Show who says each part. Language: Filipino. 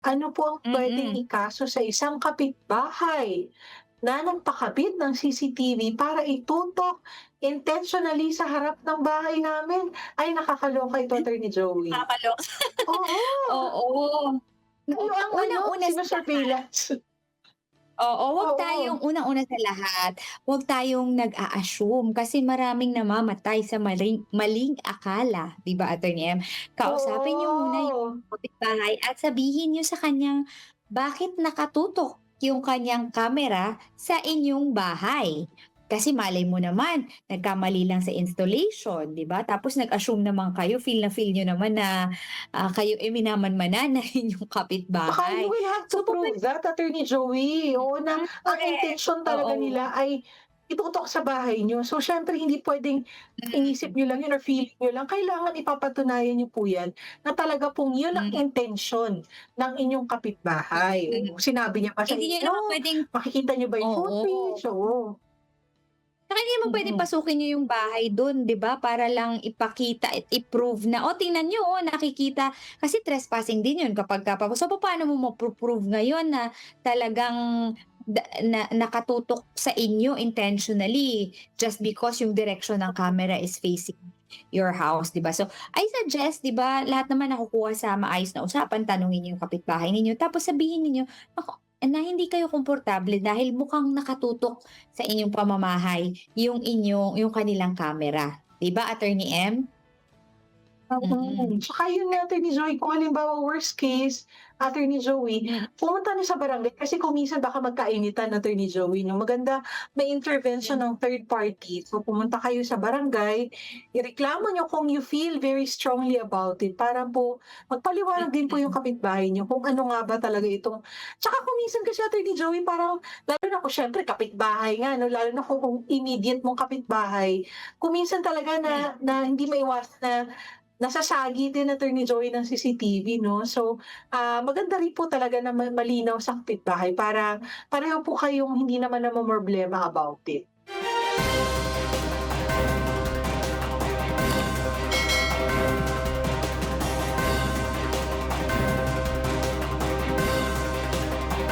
Speaker 1: Ano po ang puwedeng
Speaker 2: Mm.
Speaker 1: ikaso sa isang kapitbahay na nagpakabit ng CCTV para itutok intentionally sa harap ng bahay namin? Ay, nakakaloka ito, Attorney Joey.
Speaker 2: Nakakaloka.
Speaker 1: Oo,
Speaker 2: Oo.
Speaker 1: kayo ang ano,
Speaker 2: Unang-una sa lahat,
Speaker 1: sino-surveillance.
Speaker 2: oo, wag
Speaker 1: Oo,
Speaker 2: tayong unang-una sa lahat, wag tayong nag-a-assume kasi maraming namamatay sa maling maling akala, 'di ba, Attorney M? Kausapin niyo muna yung
Speaker 1: oo.
Speaker 2: kapitbahay at sabihin niyo sa kanya bakit nakatutok yung kanyang kamera sa inyong bahay. Kasi malay mo naman, nagkamali lang sa installation, 'di ba? Tapos nag-assume naman kayo, feel na feel niyo naman na, kayo, eh, minaman-manan ng inyong
Speaker 1: Tsaka you
Speaker 2: kapitbahay.
Speaker 1: will have to
Speaker 2: So,
Speaker 1: prove that, Attorney Joey. Oo, na ang
Speaker 2: correct,
Speaker 1: intensyon talaga
Speaker 2: oo.
Speaker 1: nila ay itutok sa bahay niyo. So, siyempre hindi puwedeng inisip niyo lang yun or feeling niyo lang. Kailangan ipapatunayan niyo po yan na talaga pong yun ang
Speaker 2: Hmm,
Speaker 1: intensyon ng inyong kapitbahay.
Speaker 2: mm.
Speaker 1: Oo, sinabi niya pa sa
Speaker 2: Hindi niyo naman
Speaker 1: inyo,
Speaker 2: puwedeng,
Speaker 1: makikita niyo ba yung
Speaker 2: oo.
Speaker 1: footage? Oo.
Speaker 2: Tsaka hindi naman puwedeng
Speaker 1: Mm,
Speaker 2: pasukin niyo yung bahay dun, 'di ba, para lang ipakita at i-prove na, "Oh, tingnan niyo, oh, nakikita." Kasi trespassing din yun kapagka so papaano mo prove ngayon na talagang na nakatutok sa inyo intentionally just because yung direction ng camera is facing your house, 'di ba? So, I suggest, 'di ba, lahat naman nakukuha sa maayos na usapan, tanungin niyo yung kapitbahay ninyo tapos sabihin ninyo, naku, na hindi kayo komportable dahil mukhang nakatutok sa inyong pamamahay yung kanilang camera, 'di ba, Attorney M? Mm.
Speaker 1: Tsaka yun nga, Attorney Joey, kung halimbawa worst case, Attorney Joey,
Speaker 2: Mm.
Speaker 1: pumunta na sa barangay kasi kung minsan baka magkainitan, Attorney Joey, 'no, maganda may intervention
Speaker 2: Hmm.
Speaker 1: ng third party. So, pumunta kayo sa barangay, ireklamo niyo kung you feel very strongly about it para po magpaliwanag din po yung
Speaker 2: Mm.
Speaker 1: kapitbahay niyo kung ano nga ba talaga itong tsaka kung minsan kasi, Attorney Joey, parang lalo na kung siyempre kapitbahay nga, 'no, lalo na kung immediate mong kapitbahay, kung minsan talaga
Speaker 2: Hmm.
Speaker 1: na na hindi maiwasan na nasasagi din, Attorney Joey, ng CCTV, 'no. So, maganda rin po talaga na malinaw sa kapitbahay para pareho po kayong hindi naman namomroblema about it.